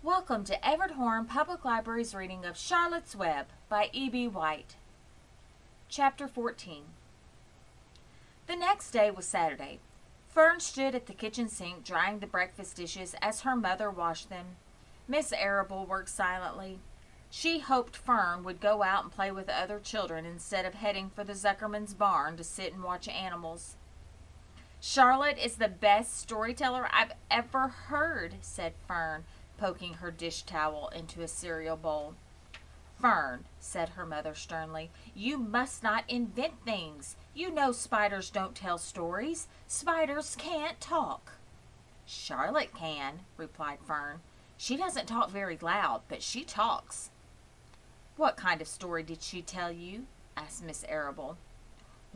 Welcome to Everett Public Library's reading of Charlotte's Web by E.B. White. Chapter 14. The next day was Saturday. Fern stood at the kitchen sink drying the breakfast dishes as her mother washed them. Miss Arable worked silently. She hoped Fern would go out and play with other children instead of heading for the Zuckerman's barn to sit and watch animals. "Charlotte is the best storyteller I've ever heard," said Fern, poking her dish towel into a cereal bowl. "Fern," said her mother sternly, "you must not invent things. You know spiders don't tell stories. Spiders can't talk." "Charlotte can," replied Fern. "She doesn't talk very loud, but she talks." "What kind of story did she tell you?" asked Miss Arable.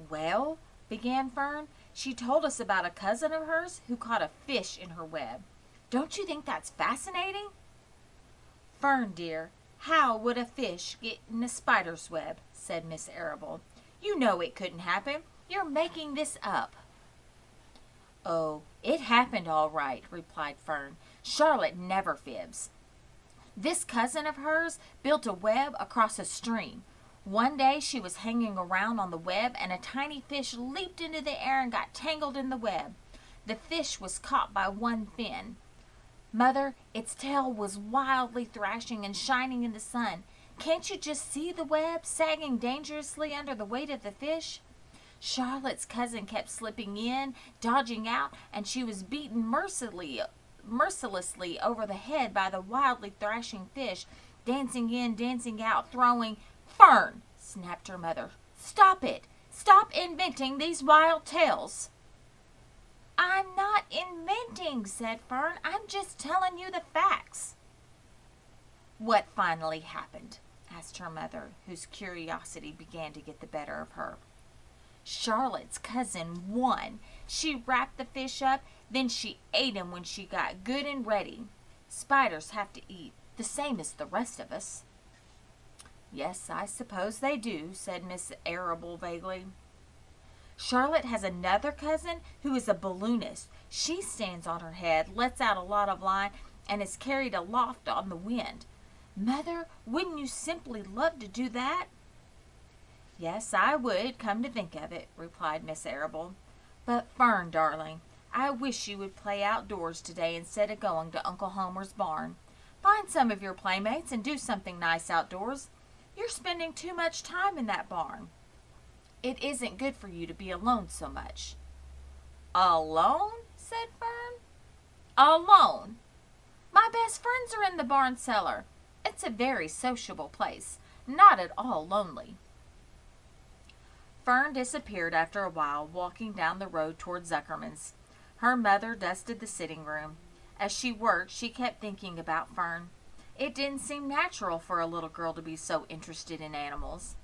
"Well," began Fern, "she told us about a cousin of hers who caught a fish in her web. Don't you think that's fascinating?" "Fern, dear, how would a fish get in a spider's web?" said Miss Arable. "You know it couldn't happen. You're making this up." "Oh, it happened all right," replied Fern. "Charlotte never fibs. This cousin of hers built a web across a stream. One day she was hanging around on the web and a tiny fish leaped into the air and got tangled in the web. The fish was caught by one fin. Mother, its tail was wildly thrashing and shining in the sun. Can't you just see the web sagging dangerously under the weight of the fish? Charlotte's cousin kept slipping in, dodging out, and she was beaten mercilessly over the head by the wildly thrashing fish, dancing in, dancing out, throwing—" "Fern!" snapped her mother. "Stop it! Stop inventing these wild tales!" "I'm not inventing," said Fern. "I'm just telling you the facts." "What finally happened?" asked her mother, whose curiosity began to get the better of her. "Charlotte's cousin won. She wrapped the fish up, then she ate him when she got good and ready. Spiders have to eat, the same as the rest of us." "Yes, I suppose they do," said Miss Arable vaguely. "Charlotte has another cousin who is a balloonist. She stands on her head, lets out a lot of line, and is carried aloft on the wind. Mother, wouldn't you simply love to do that?" "Yes, I would, come to think of it," replied Miss Arable. "But Fern, darling, I wish you would play outdoors today instead of going to Uncle Homer's barn. Find some of your playmates and do something nice outdoors. You're spending too much time in that barn. It isn't good for you to be alone so much." "Alone?" said Fern. "Alone? My best friends are in the barn cellar. It's a very sociable place, not at all lonely." Fern disappeared after a while, walking down the road toward Zuckerman's. Her mother dusted the sitting room. As she worked, she kept thinking about Fern. It didn't seem natural for a little girl to be so interested in animals.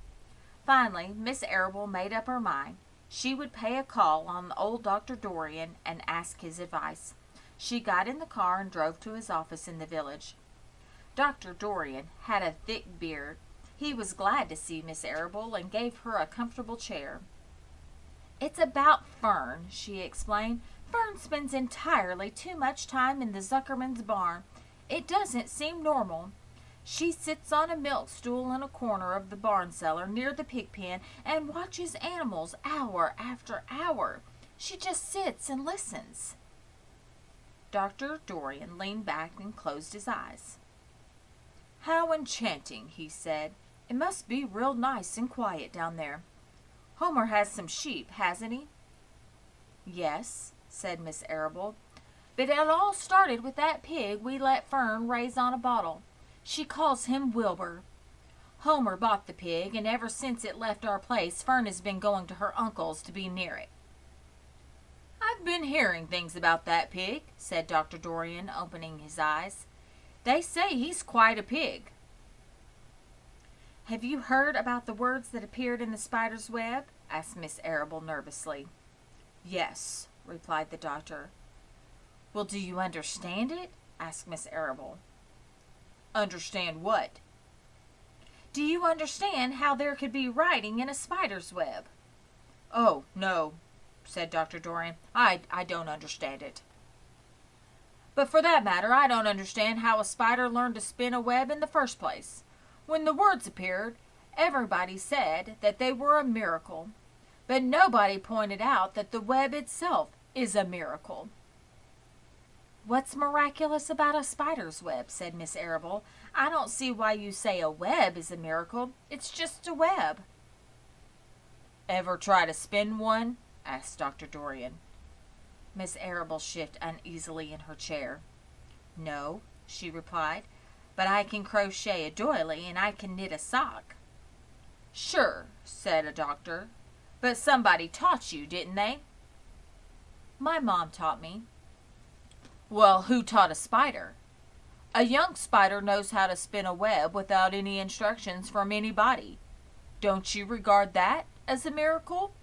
Finally, Miss Arable made up her mind. She would pay a call on old Dr. Dorian and ask his advice. She got in the car and drove to his office in the village. Dr. Dorian had a thick beard. He was glad to see Miss Arable and gave her a comfortable chair. "It's about Fern," she explained. "Fern spends entirely too much time in the Zuckerman's barn. It doesn't seem normal. She sits on a milk stool in a corner of the barn cellar near the pig pen and watches animals hour after hour. She just sits and listens." Dr. Dorian leaned back and closed his eyes. "How enchanting," he said. "It must be real nice and quiet down there. Homer has some sheep, hasn't he?" "Yes," said Miss Arable. "But it all started with that pig we let Fern raise on a bottle. She calls him Wilbur. Homer bought the pig, and ever since it left our place, Fern has been going to her uncle's to be near it." "I've been hearing things about that pig," said Dr. Dorian, opening his eyes. "They say he's quite a pig." "Have you heard about the words that appeared in the spider's web?" asked Miss Arable nervously. "Yes," replied the doctor. "Well, do you understand it?" asked Miss Arable. "Understand what?" "Do you understand how there could be writing in a spider's web?" "Oh, no," said Dr. Dorian. I don't understand it." But for that matter, I don't understand how a spider learned to spin a web in the first place. When the words appeared, everybody said that they were a miracle. But nobody pointed out that the web itself is a miracle. What's miraculous about a spider's web? Said Miss Arable. I don't see why you say a web is a miracle. It's just a web. Ever try to spin one? Asked Dr. Dorian. Miss Arable shifted uneasily in her chair. No, she replied, but I can crochet a doily and I can knit a sock. Sure, said a doctor, but somebody taught you, didn't they? My mom taught me. Well, who taught a spider? A young spider knows how to spin a web without any instructions from anybody. Don't you regard that as a miracle?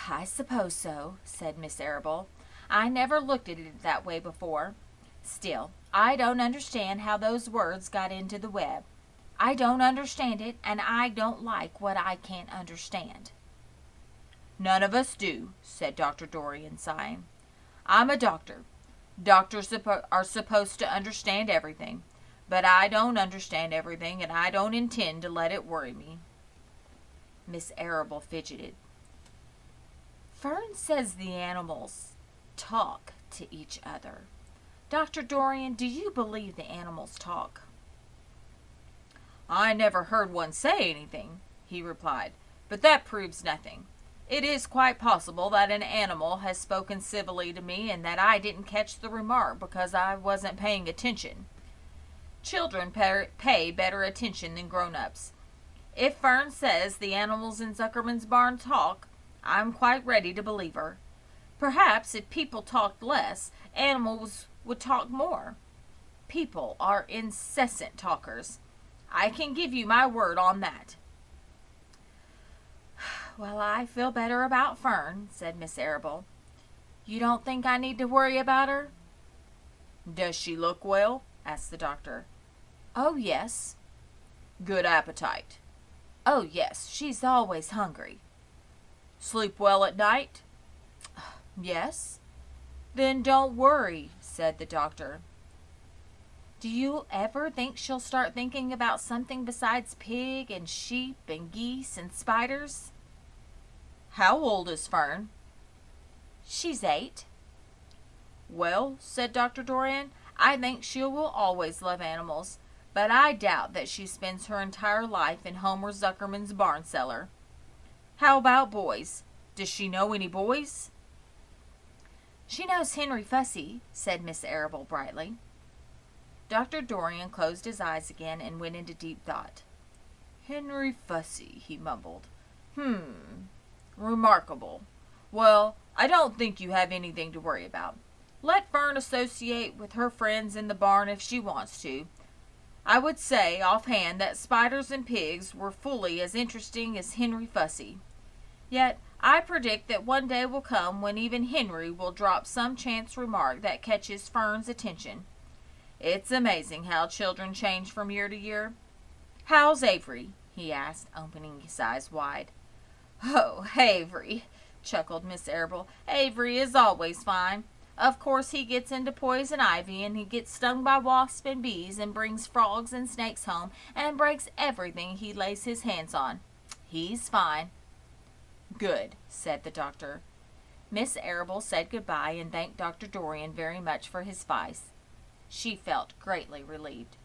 I suppose so, said Miss Arable. I never looked at it that way before. Still, I don't understand how those words got into the web. I don't understand it, and I don't like what I can't understand. None of us do, said Dr. Dorian, sighing. I'm a doctor. Doctors are supposed to understand everything, but I don't understand everything, and I don't intend to let it worry me. Miss Arable fidgeted. Fern says the animals talk to each other. Dr. Dorian, do you believe the animals talk? I never heard one say anything, he replied, but that proves nothing. It is quite possible that an animal has spoken civilly to me and that I didn't catch the remark because I wasn't paying attention. Children pay better attention than grown-ups. If Fern says the animals in Zuckerman's barn talk, I'm quite ready to believe her. Perhaps if people talked less, animals would talk more. People are incessant talkers. I can give you my word on that. Well, I feel better about Fern, said Miss Arable. You don't think I need to worry about her? Does she look well? Asked the doctor. Oh, yes. Good appetite? Oh, yes, she's always hungry. Sleep well at night? Yes. Then don't worry, said the doctor. Do you ever think she'll start thinking about something besides pig and sheep and geese and spiders? How old is Fern? She's 8. Well, said Dr. Dorian, I think she will always love animals, but I doubt that she spends her entire life in Homer Zuckerman's barn cellar. How about boys? Does she know any boys? She knows Henry Fussy, said Miss Arable brightly. Dr. Dorian closed his eyes again and went into deep thought. Henry Fussy, he mumbled. Remarkable. Well, I don't think you have anything to worry about. Let Fern associate with her friends in the barn if she wants to. I would say, offhand, that spiders and pigs were fully as interesting as Henry Fussy. Yet, I predict that one day will come when even Henry will drop some chance remark that catches Fern's attention. It's amazing how children change from year to year. How's Avery? He asked, opening his eyes wide. Oh, Avery, chuckled Miss Arable. Avery is always fine. Of course he gets into poison ivy and he gets stung by wasps and bees and brings frogs and snakes home and breaks everything he lays his hands on. He's fine. Good, said the doctor. Miss Arable said goodbye and thanked Dr. Dorian very much for his advice. She felt greatly relieved.